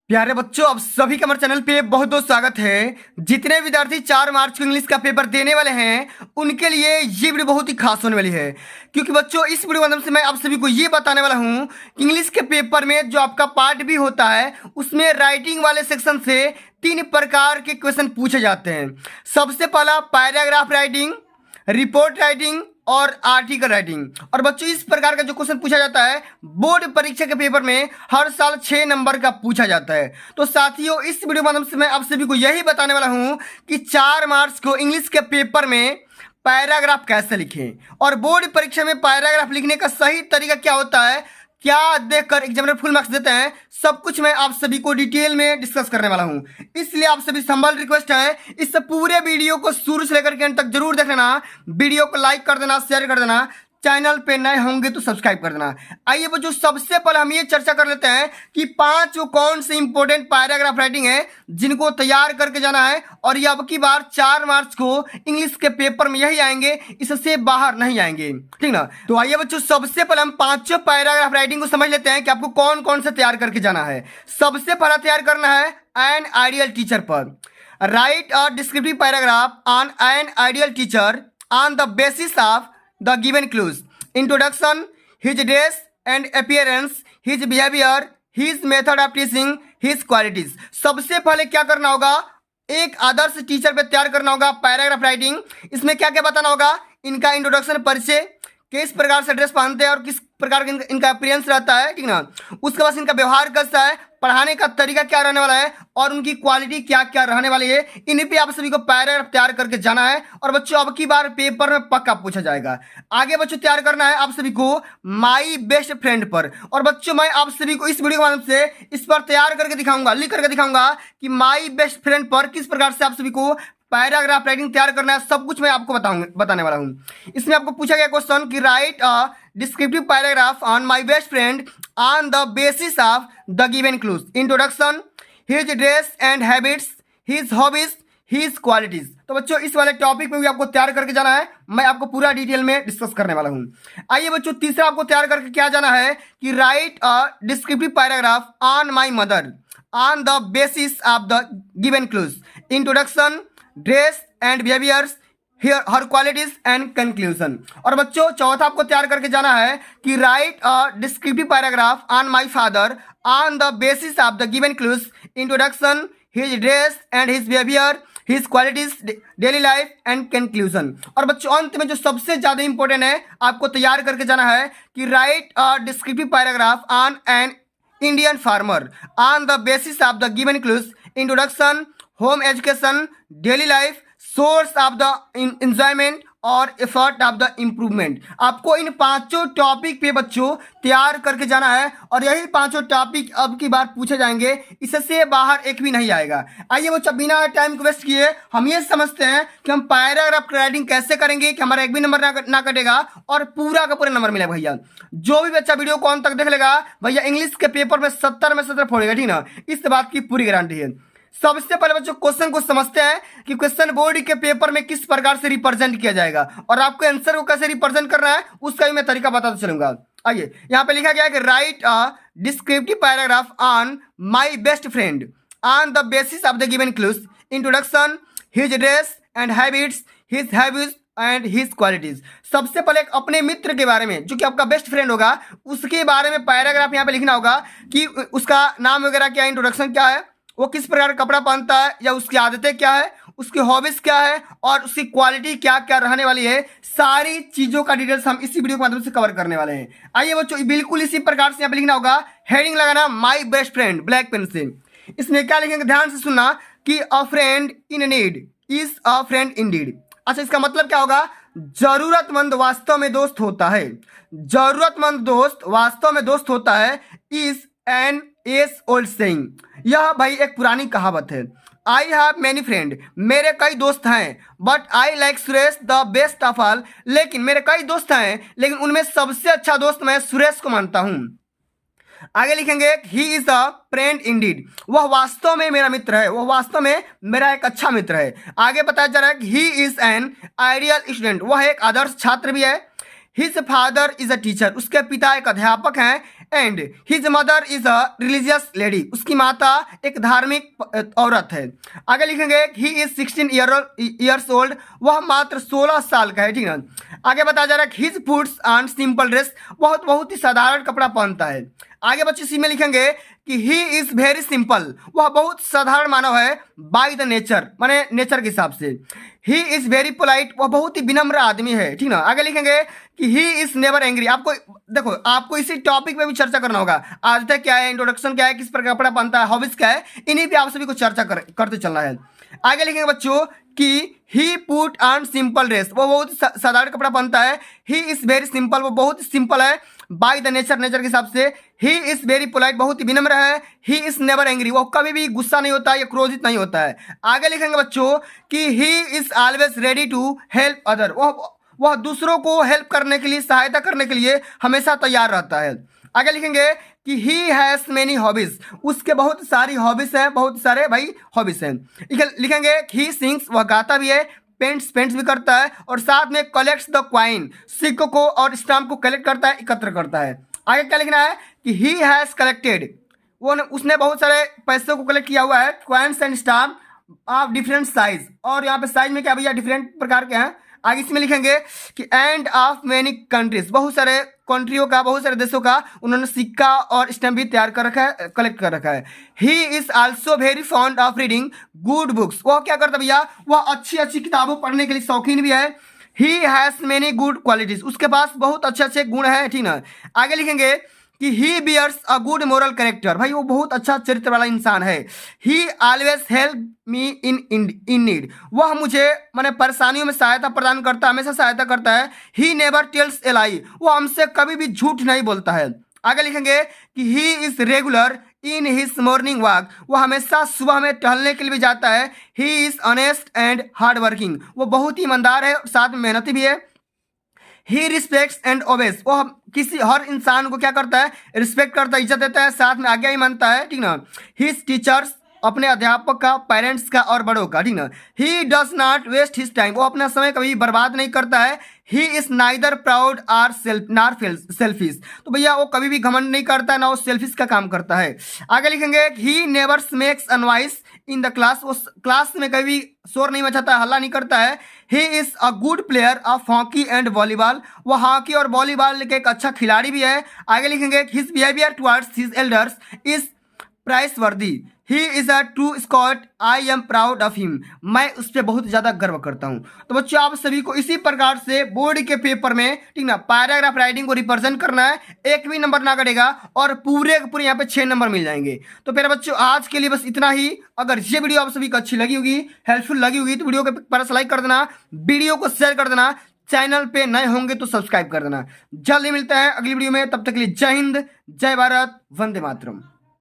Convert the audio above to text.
प्यारे बच्चों, आप सभी का हमारे चैनल पे बहुत बहुत स्वागत है। जितने विद्यार्थी 4 मार्च को इंग्लिश का पेपर देने वाले हैं उनके लिए ये वीडियो बहुत ही खास होने वाली है, क्योंकि बच्चों इस वीडियो के माध्यम से मैं आप सभी को ये बताने वाला हूँ कि इंग्लिश के पेपर में जो आपका पार्ट भी होता है उसमें राइटिंग वाले सेक्शन से 3 प्रकार के क्वेश्चन पूछे जाते हैं। सबसे पहला पैराग्राफ राइटिंग, रिपोर्ट राइटिंग और आर्टिकल राइटिंग। और बच्चों इस प्रकार का जो क्वेश्चन पूछा जाता है बोर्ड परीक्षा के पेपर में हर साल 6 नंबर का पूछा जाता है। तो साथियों, इस वीडियो के माध्यम से मैं आप सभी को यही बताने वाला हूं कि 4 मार्च को इंग्लिश के पेपर में पैराग्राफ कैसे लिखें और बोर्ड परीक्षा में पैराग्राफ लिखने का सही तरीका क्या होता है, क्या देखकर एग्जामिनर फुल मार्क्स देते हैं, सब कुछ मैं आप सभी को डिटेल में डिस्कस करने वाला हूं। इसलिए आप सभी से हम्बल रिक्वेस्ट है, इस पूरे वीडियो को शुरू से लेकर के अंत तक जरूर देख लेना। वीडियो को लाइक कर देना, शेयर कर देना, चैनल पे नए होंगे तो सब्सक्राइब कर देना। आइए बच्चों, सबसे पहले हम ये चर्चा कर लेते हैं कि 5 कौन से इंपॉर्टेंट पैराग्राफ राइटिंग है जिनको तैयार करके जाना है, और ये अब की बार 4 मार्च को इंग्लिश के पेपर में यही आएंगे, इससे बाहर नहीं आएंगे, ठीक ना। तो आइए बच्चों, सबसे पहले हम 5 पैराग्राफ राइटिंग को समझ लेते हैं कि आपको कौन कौन से तैयार करके जाना है। सबसे पहला तैयार करना है एन आइडियल टीचर पर। Right a descriptive paragraph on an ideal teacher on the basis of the given clues: introduction, his dress and appearance, his behavior, his method of teaching, his qualities। सबसे पहले क्या करना होगा, एक आदर्श teacher पे तैयार करना होगा पैराग्राफ राइटिंग। इसमें क्या क्या बताना होगा, इनका इंट्रोडक्शन, परिचय, किस प्रकार से ड्रेस पहनते हैं और किस प्रकार का इनका अपीयरेंस रहता है, ठीक ना। उसके बाद इनका व्यवहार कैसा है, पढ़ाने का तरीका क्या रहने वाला है और उनकी क्वालिटी क्या क्या रहने वाली है। इन पे आप सभी को पैराग्राफ तैयार करके जाना है और बच्चों अब की बार पेपर में पक्का पूछा जाएगा। आगे बच्चों तैयार करना है आप सभी को माई बेस्ट फ्रेंड पर। और बच्चों मैं आप सभी को इस वीडियो के माध्यम से इस पर तैयार करके दिखाऊंगा, लिख करके दिखाऊंगा कि माई बेस्ट फ्रेंड पर किस प्रकार से आप सभी को पैराग्राफ राइटिंग तैयार करना है, सब कुछ मैं आपको बताने वाला हूं। इसमें आपको पूछा गया क्वेश्चन कि right a descriptive paragraph on my best friend on the basis of the given clues: introduction, his dress and habits, his hobbies, his qualities. तो बच्चों इस वाले टॉपिक पे भी आपको तैयार करके जाना है, मैं आपको पूरा डिटेल में डिस्कस करने वाला हूं। आइए बच्चों, तीसरा आपको तैयार करके क्या जाना है कि right a descriptive paragraph on my mother on the basis of the given clues: introduction, dress and behaviours, her qualities and conclusion. और बच्चों चौथा आपको तैयार करके जाना है कि right a descriptive paragraph on my father on the basis of the given clues: introduction, his dress and his behaviour, his qualities, daily life and conclusion. और बच्चों अंत में जो सबसे ज्यादा इंपॉर्टेंट है आपको तैयार करके जाना है कि right a descriptive paragraph on an Indian farmer on the basis of the given clues: introduction, home education, daily life, source of the enjoyment और एफर्ट ऑफ द इम्प्रूवमेंट। आपको इन 5 टॉपिक पे बच्चों तैयार करके जाना है और यही 5 टॉपिक अब की बार पूछे जाएंगे, इससे बाहर एक भी नहीं आएगा। आइए बच्चों, बिना टाइम को वेस्ट किए हम ये समझते हैं कि हम पैराग्राफ राइटिंग कैसे करेंगे कि हमारा एक भी नंबर ना कटेगा और पूरा का पूरा नंबर मिलेगा। भैया जो भी बच्चा वीडियो को अंत तक देख लेगा भैया इंग्लिश के पेपर में 70 में 70 फोड़ेगा, ठीक ना, इस बात की पूरी गारंटी है। सबसे पहले बच्चों क्वेश्चन को समझते हैं कि क्वेश्चन बोर्ड के पेपर में किस प्रकार से रिप्रेजेंट किया जाएगा और आपको आंसर को कैसे रिप्रेजेंट करना है उसका भी मैं तरीका बताता चलूंगा। आइए, यहां पे लिखा गया है कि right a descriptive paragraph on my best friend on the basis of the given clues: introduction, his dress and habits, his habits and his qualities. सबसे पहले अपने मित्र के बारे में जो कि आपका बेस्ट फ्रेंड होगा उसके बारे में पैराग्राफ यहाँ पे लिखना होगा कि उसका नाम वगैरह क्या है, इंट्रोडक्शन क्या है, वो किस प्रकार का कपड़ा पहनता है या उसकी आदतें क्या है, उसकी हॉबीज क्या है और उसकी क्वालिटी क्या क्या रहने वाली है। सारी चीजों का डिटेल्स हम इसी वीडियो के माध्यम से कवर करने वाले हैं। आइए बच्चों, बिल्कुल इसी प्रकार से यहाँ पे लिखना होगा, हेडिंग लगाना my best friend black pen से। इसमें क्या लिखेंगे, ध्यान से सुनना कि a friend in need is a friend indeed. अच्छा, इसका मतलब क्या होगा, जरूरतमंद वास्तव में दोस्त होता है, जरूरतमंद दोस्त वास्तव में दोस्त होता है, is an age old saying. यह भाई एक पुरानी कहावत है। आई हैव मैनी फ्रेंड, मेरे कई दोस्त हैं, but I like Suresh the best of all. लेकिन मेरे कई दोस्त हैं लेकिन उनमें सबसे अच्छा दोस्त मैं सुरेश को मानता हूं। आगे लिखेंगे ही इज अ फ्रेंड इंडीड, वह वास्तव में मेरा मित्र है, वह वास्तव में मेरा एक अच्छा मित्र है। आगे बताया जा रहा है कि he is an ideal student, वह एक आदर्श छात्र भी है। His father is a teacher, उसके पिता एक अध्यापक हैं। And his mother is a religious lady, उसकी माता एक धार्मिक औरत है। आगे लिखेंगे ही इज 16 ईयर्स ओल्ड, वह मात्र 16 साल का है, ठीक है। आगे बताया जा रहा है his puts on simple dress, बहुत ही साधारण कपड़ा पहनता है। आगे बच्चे सी में लिखेंगे कि ही इज वेरी सिंपल, वह बहुत साधारण मानव है बाय द नेचर, माने नेचर के हिसाब से। ही इज वेरी पोलाइट, वह बहुत ही विनम्र आदमी है, ठीक ना। आगे लिखेंगे कि ही इज नेवर एंग्री। आपको देखो, आपको इसी टॉपिक पे भी चर्चा करना होगा। आदतें क्या है, इंट्रोडक्शन क्या है, किस प्रकार कपड़ा पहनता है, हॉबीज क्या है, इन्हीं पे आप सभी को चर्चा करते चलना है। आगे लिखेंगे बच्चों कि ही पुट ऑन सिंपल ड्रेस, वो बहुत साधारण कपड़ा पहनता है। ही इज वेरी सिंपल, वो बहुत सिंपल है बाय द नेचर, नेचर के हिसाब से। ही इज वेरी पोलाइट, बहुत ही विनम्र है। ही इज नेवर एंग्री, वो कभी भी गुस्सा नहीं होता है या क्रोधित नहीं होता है। आगे लिखेंगे बच्चों कि he is always ready to help other, वह दूसरों को हेल्प करने के लिए, सहायता करने के लिए हमेशा तैयार रहता है। आगे लिखेंगे कि ही हैज मेनी हॉबीज, उसके बहुत सारी हॉबीज हैं, बहुत सारे भाई हॉबीज हैं। लिखेंगे ही सिंग्स, वह गाता भी है, पेंट्स भी करता है, और साथ में कलेक्ट्स द क्वाइन, सिक्कों को और स्टाम्प को कलेक्ट करता है, एकत्र करता है। आगे क्या लिखना है कि ही हैज कलेक्टेड, उसने बहुत सारे पैसों को कलेक्ट किया हुआ है, coins and stamp of different size, और यहाँ पे साइज में क्या भैया डिफरेंट प्रकार के हैं। आगे इसमें लिखेंगे कि एंड ऑफ मेनी कंट्रीज, बहुत सारे कंट्रियों का, बहुत सारे देशों का उन्होंने सिक्का और स्टैम्प भी तैयार कर रखा है, कलेक्ट कर रखा है। He is also very fond of reading good books, वह क्या करता है भैया, वह अच्छी अच्छी किताबों पढ़ने के लिए शौकीन भी है। He has many good qualities, उसके पास बहुत अच्छे अच्छे गुण हैं, ठीक ना। आगे लिखेंगे कि he bears a good moral character, भाई वो बहुत अच्छा चरित्र वाला इंसान है। He always help me in need, वह मुझे माने परेशानियों में सहायता प्रदान करता है, हमेशा सहायता करता है। ही नेवर टेल्स ए लाई, वो हमसे कभी भी झूठ नहीं बोलता है। आगे लिखेंगे कि he is regular in his morning walk, वो हमेशा सुबह में टहलने के लिए भी जाता है। He is honest and hard working, वो बहुत ही ईमानदार है, साथ में मेहनती भी है। ही रिस्पेक्ट्स एंड ओबेस, वो किसी हर इंसान को क्या करता है, रिस्पेक्ट करता है, इज्जत देता है, साथ में आज्ञा ही मानता है, ठीक ना। हिज टीचर्स, अपने अध्यापक का, पेरेंट्स का और बड़ों का, ठीक ना। He does not waste his time, वो अपना समय कभी बर्बाद नहीं करता है। He is neither proud or selfish, तो भैया वो कभी भी घमंड नहीं करता है, ना वो सेल्फिश का काम करता है। आगे लिखेंगे he never makes a noise in the class, वो क्लास में कभी शोर नहीं मचाता है, हल्ला नहीं करता है। He is a good player of hockey and volleyball, वो हॉकी और वॉलीबॉल के एक अच्छा खिलाड़ी भी है। आगे लिखेंगे his behaviour towards his elders is praiseworthy, he is a true scout, I am proud of him, मैं उस पर बहुत ज़्यादा गर्व करता हूँ। तो बच्चों आप सभी को इसी प्रकार से बोर्ड के पेपर में, ठीक ना, पैराग्राफ राइटिंग को रिप्रेजेंट करना है, एक भी नंबर ना कटेगा और पूरे के पूरे यहाँ पे 6 नंबर मिल जाएंगे। तो फिर बच्चों आज के लिए बस इतना ही। अगर ये वीडियो आप सभी को अच्छी लगी होगी, हेल्पफुल लगी होगी, तो वीडियो के पर लाइक कर देना, वीडियो को शेयर कर देना, चैनल पे नए होंगे तो सब्सक्राइब कर देना। जल्दी मिलते हैं अगली वीडियो में, तब तक के लिए जय हिंद, जय भारत, वंदे मातरम।